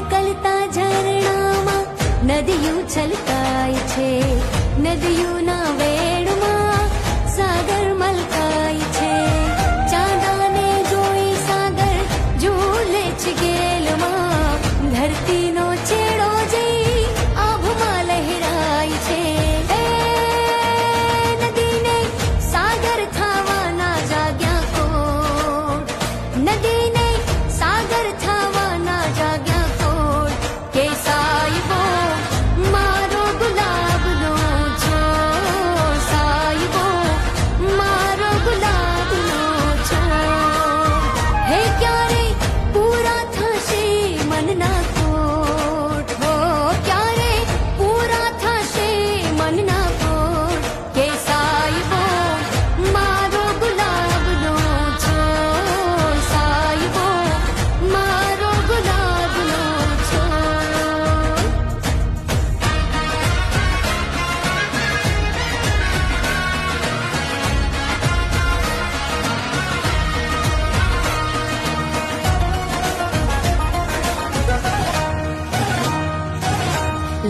નીકળતા ઝરણામાં નદીયું છલકાય છે, નદીયુંના વેણમાં સાગર મલકાય છે. ચાંદાને જોઈ સાગર ઝૂલે છે ગેલમાં, ધરતીનો છેડો જઈ આભમાં લહેરાય છે. નદીને સાગર થવાના જાગ્યા કોટ, નદીને સાગર થવાના જાગ્યા કોટ. કે સાયબો મારો ગુલાબનો છોડ, સાયબો મારો ગુલાબનો છોડ. હે ક્યારે પૂરા થશે મનના કોટ, હો ક્યારે પૂરા થશે મનના કોટ. કે સાયબો મારો ગુલાબનો છોડ, સાયબો મારો ગુલાબનો છોડ.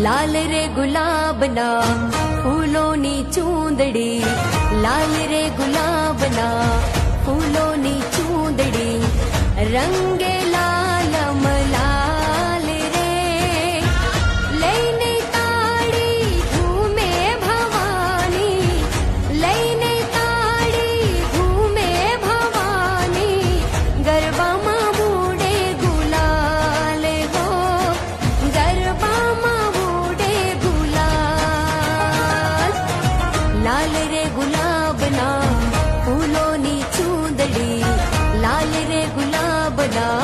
લાલ રે ગુલાબના ફૂલોની ચૂંદડી, લાલ રે ગુલાબના ફૂલોની ચૂંદડી. રંગે લાલમ લાલ રે, લઈને તાળી ઘૂમે ભવાની, લઈને તાળી ઘૂમે ભવાની. ગરબામાં બુડે ગુલાલ હો, ગરબામાં બુડે ગુલાલ. લાલ રે ગુલાબના ફૂલોની ચૂંદડી, લાલ રે ગુલાબના